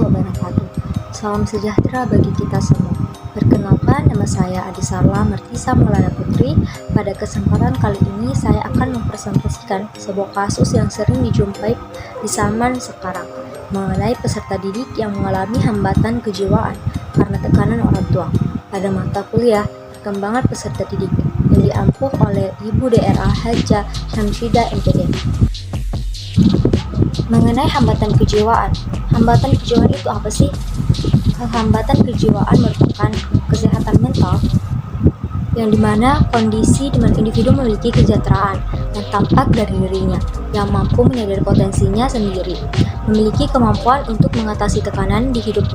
wabarakatuh. Salam sejahtera bagi kita semua. Perkenalkan, nama saya Adi Sarla Mertisa Maulana Putri. Pada kesempatan kali ini saya akan mempresentasikan sebuah kasus yang sering dijumpai di zaman sekarang mengenai peserta didik yang mengalami hambatan kejiwaan karena tekanan orang tua pada mata kuliah perkembangan peserta didik yang diampuh oleh Ibu DRA Hajah Syamsidah MPD. Mengenai hambatan kejiwaan itu apa sih? Hambatan kejiwaan merupakan kesehatan mental yang dimana kondisi di mana individu memiliki kesejahteraan yang tampak dari dirinya, yang mampu menyadari potensinya sendiri, memiliki kemampuan untuk mengatasi tekanan di hidup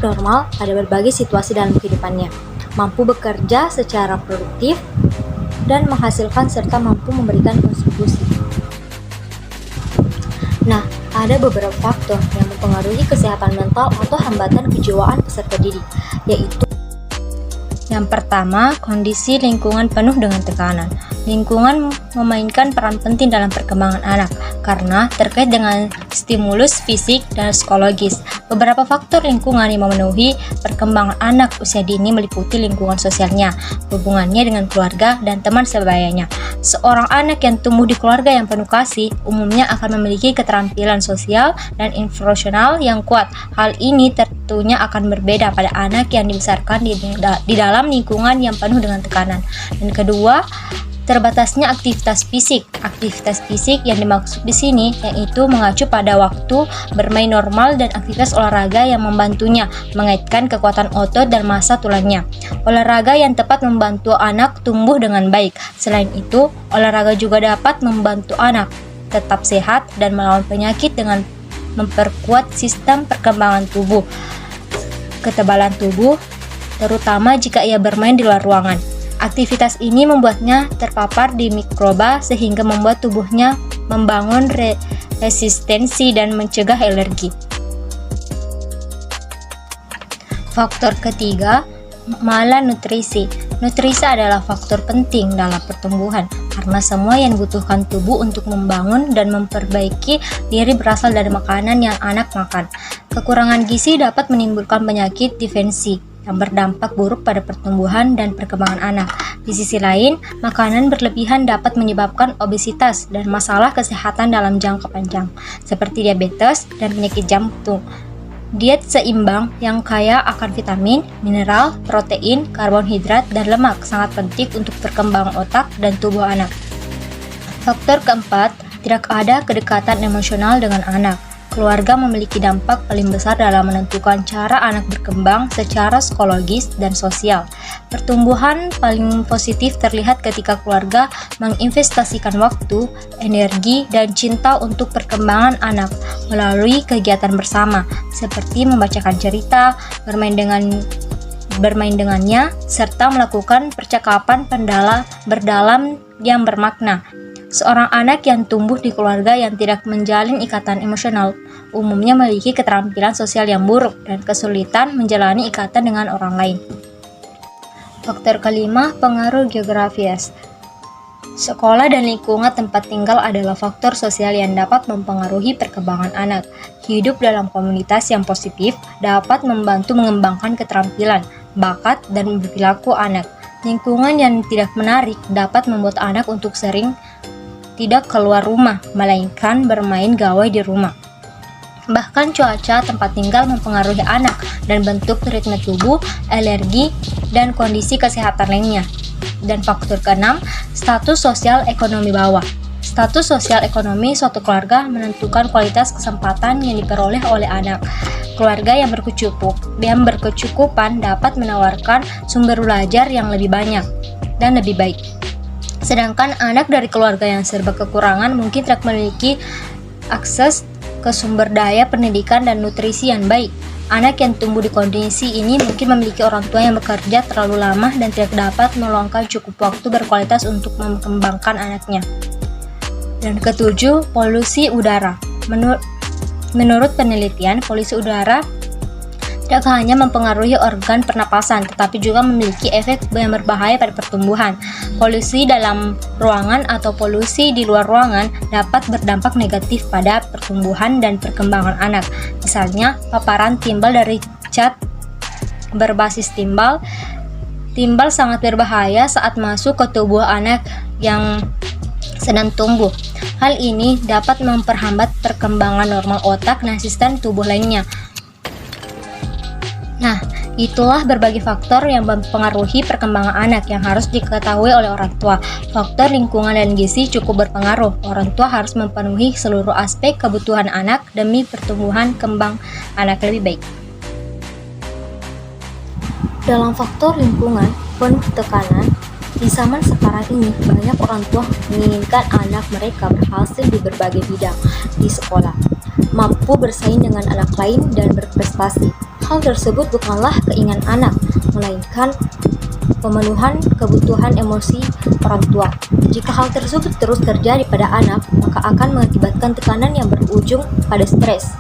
normal pada berbagai situasi dalam kehidupannya, mampu bekerja secara produktif dan menghasilkan serta mampu memberikan kontribusi. Nah, ada beberapa faktor yang mempengaruhi kesehatan mental atau hambatan kejiwaan peserta didik, yaitu yang pertama, kondisi lingkungan penuh dengan tekanan. Lingkungan memainkan peran penting dalam perkembangan anak karena terkait dengan stimulus fisik dan psikologis. Beberapa faktor lingkungan yang memenuhi perkembangan anak usia dini meliputi lingkungan sosialnya, hubungannya dengan keluarga dan teman sebayanya. Seorang anak yang tumbuh di keluarga yang penuh kasih umumnya akan memiliki keterampilan sosial dan emosional yang kuat. Hal ini tentunya akan berbeda pada anak yang dibesarkan di dalam lingkungan yang penuh dengan tekanan. Dan kedua, terbatasnya aktivitas fisik. Aktivitas fisik yang dimaksud di sini yaitu mengacu pada waktu bermain normal dan aktivitas olahraga yang membantunya mengaitkan kekuatan otot dan massa tulangnya. Olahraga yang tepat membantu anak tumbuh dengan baik. Selain itu, olahraga juga dapat membantu anak tetap sehat dan melawan penyakit dengan memperkuat sistem perkembangan tubuh, ketebalan tubuh, terutama jika ia bermain di luar ruangan. Aktivitas ini membuatnya terpapar di mikroba sehingga membuat tubuhnya membangun resistensi dan mencegah alergi. Faktor ketiga, malnutrisi. Nutrisi adalah faktor penting dalam pertumbuhan karena semua yang dibutuhkan tubuh untuk membangun dan memperbaiki diri berasal dari makanan yang anak makan. Kekurangan gizi dapat menimbulkan penyakit defensi yang berdampak buruk pada pertumbuhan dan perkembangan anak. Di sisi lain, makanan berlebihan dapat menyebabkan obesitas dan masalah kesehatan dalam jangka panjang, seperti diabetes dan penyakit jantung. Diet seimbang yang kaya akan vitamin, mineral, protein, karbohidrat, dan lemak sangat penting untuk perkembangan otak dan tubuh anak. Faktor keempat, tidak ada kedekatan emosional dengan anak. Keluarga memiliki dampak paling besar dalam menentukan cara anak berkembang secara psikologis dan sosial. Pertumbuhan paling positif terlihat ketika keluarga menginvestasikan waktu, energi, dan cinta untuk perkembangan anak melalui kegiatan bersama, seperti membacakan cerita, bermain dengannya, serta melakukan percakapan berdalam yang bermakna. Seorang anak yang tumbuh di keluarga yang tidak menjalin ikatan emosional umumnya memiliki keterampilan sosial yang buruk dan kesulitan menjalani ikatan dengan orang lain. Faktor kelima, pengaruh geografis. Sekolah dan lingkungan tempat tinggal adalah faktor sosial yang dapat mempengaruhi perkembangan anak. Hidup dalam komunitas yang positif dapat membantu mengembangkan keterampilan, bakat, dan perilaku anak. Lingkungan yang tidak menarik dapat membuat anak untuk sering tidak keluar rumah, melainkan bermain gawai di rumah. Bahkan cuaca tempat tinggal mempengaruhi anak dan bentuk ritme tubuh, alergi, dan kondisi kesehatan lainnya. Dan faktor keenam, status sosial ekonomi bawah. Status sosial ekonomi suatu keluarga menentukan kualitas kesempatan yang diperoleh oleh anak. Keluarga yang berkecukupan dapat menawarkan sumber belajar yang lebih banyak dan lebih baik. Sedangkan anak dari keluarga yang serba kekurangan mungkin tidak memiliki akses ke sumber daya pendidikan dan nutrisi yang baik. Anak yang tumbuh di kondisi ini mungkin memiliki orang tua yang bekerja terlalu lama dan tidak dapat meluangkan cukup waktu berkualitas untuk mengembangkan anaknya. Dan ketujuh, polusi udara. Menurut penelitian, polusi udara tidak hanya mempengaruhi organ pernapasan, tetapi juga memiliki efek yang berbahaya pada pertumbuhan. Polusi dalam ruangan atau polusi di luar ruangan dapat berdampak negatif pada pertumbuhan dan perkembangan anak. Misalnya, paparan timbal dari cat berbasis timbal. Timbal sangat berbahaya saat masuk ke tubuh anak yang sedang tumbuh. Hal ini dapat memperhambat perkembangan normal otak dan sistem tubuh lainnya. Nah, itulah berbagai faktor yang mempengaruhi perkembangan anak yang harus diketahui oleh orang tua. Faktor lingkungan dan gizi cukup berpengaruh. Orang tua harus memenuhi seluruh aspek kebutuhan anak demi pertumbuhan kembang anak lebih baik. Dalam faktor lingkungan, penuh tekanan, di zaman sekarang ini banyak orang tua menginginkan anak mereka berhasil di berbagai bidang di sekolah, mampu bersaing dengan anak lain dan berprestasi. Hal tersebut bukanlah keinginan anak, melainkan pemenuhan kebutuhan emosi orang tua. Jika hal tersebut terus terjadi pada anak, maka akan mengakibatkan tekanan yang berujung pada stres.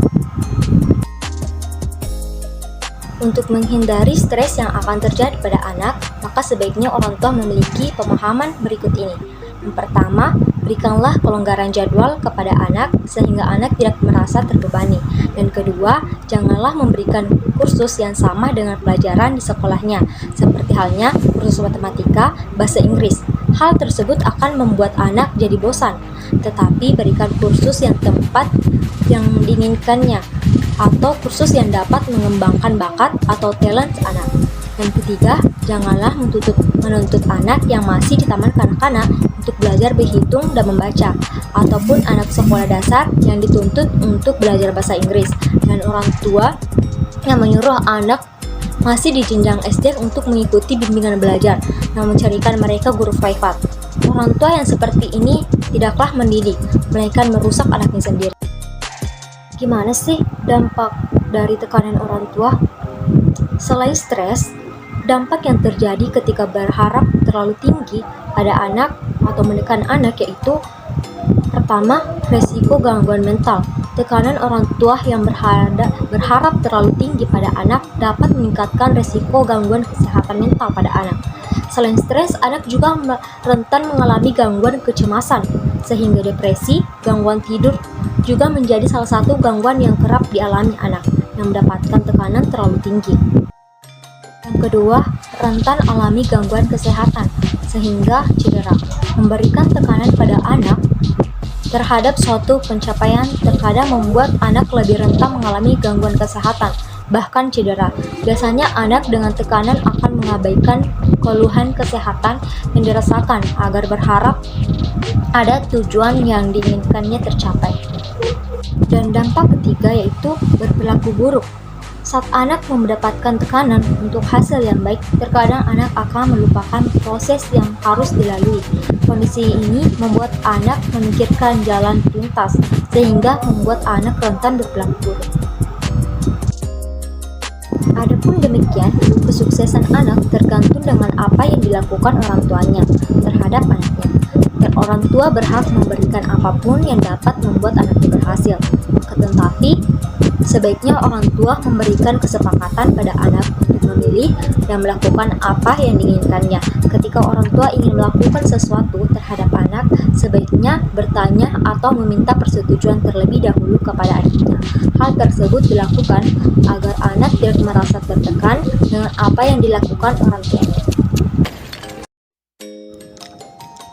Untuk menghindari stres yang akan terjadi pada anak, maka sebaiknya orang tua memiliki pemahaman berikut ini. Yang pertama, berikanlah kelonggaran jadwal kepada anak sehingga anak tidak merasa terbebani. Dan kedua, janganlah memberikan kursus yang sama dengan pelajaran di sekolahnya, seperti halnya kursus matematika, bahasa Inggris. Hal tersebut akan membuat anak jadi bosan, tetapi berikan kursus yang tepat yang diinginkannya, atau kursus yang dapat mengembangkan bakat atau talent anak. Yang ketiga, janganlah menuntut anak yang masih di taman kanak-kanak untuk belajar berhitung dan membaca, ataupun anak sekolah dasar yang dituntut untuk belajar bahasa Inggris, dan orang tua yang menyuruh anak masih di jenjang SD untuk mengikuti bimbingan belajar yang mencarikan mereka guru privat. Orang tua yang seperti ini tidaklah mendidik, melainkan merusak anaknya sendiri. Gimana sih dampak dari tekanan orang tua? Selain stres, dampak yang terjadi ketika berharap terlalu tinggi pada anak atau menekan anak yaitu: pertama, resiko gangguan mental. Tekanan orang tua yang berharap terlalu tinggi pada anak dapat meningkatkan resiko gangguan kesehatan mental pada anak. Selain stres, anak juga rentan mengalami gangguan kecemasan, sehingga depresi, gangguan tidur juga menjadi salah satu gangguan yang kerap dialami anak yang mendapatkan tekanan terlalu tinggi. Yang kedua, rentan alami gangguan kesehatan, sehingga cedera. Memberikan tekanan pada anak terhadap suatu pencapaian terkadang membuat anak lebih rentan mengalami gangguan kesehatan, bahkan cedera. Biasanya anak dengan tekanan akan mengabaikan keluhan kesehatan yang dirasakan agar berharap ada tujuan yang diinginkannya tercapai. Dan dampak ketiga yaitu berperilaku buruk. Saat anak mendapatkan tekanan untuk hasil yang baik, terkadang anak akan melupakan proses yang harus dilalui. Kondisi ini membuat anak memikirkan jalan pintas, sehingga membuat anak rentan berperilaku buruk. Adapun demikian, kesuksesan anak tergantung dengan apa yang dilakukan orang tuanya terhadap anaknya. Dan orang tua berhak memberikan apapun yang dapat membuat anaknya berhasil. Tetapi, sebaiknya orang tua memberikan kesepakatan pada anak untuk memilih dan melakukan apa yang diinginkannya. Ketika orang tua ingin melakukan sesuatu terhadap anak, sebaiknya bertanya atau meminta persetujuan terlebih dahulu kepada anaknya. Hal tersebut dilakukan agar anak tidak merasa tertekan dengan apa yang dilakukan orang tuanya.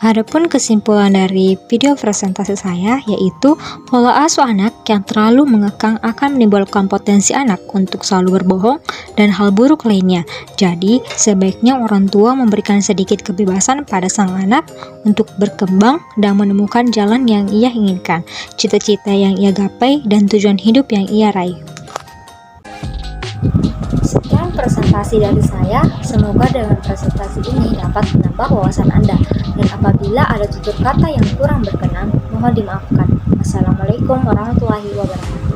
Adapun kesimpulan dari video presentasi saya yaitu pola asuh anak yang terlalu mengekang akan menimbulkan potensi anak untuk selalu berbohong dan hal buruk lainnya. Jadi, sebaiknya orang tua memberikan sedikit kebebasan pada sang anak untuk berkembang dan menemukan jalan yang ia inginkan, cita-cita yang ia gapai, dan tujuan hidup yang ia raih. Sekian presentasi dari saya, semoga dengan presentasi ini dapat menambah wawasan Anda. Dan apabila ada tutur kata yang kurang berkenan, mohon dimaafkan. Wassalamualaikum warahmatullahi wabarakatuh.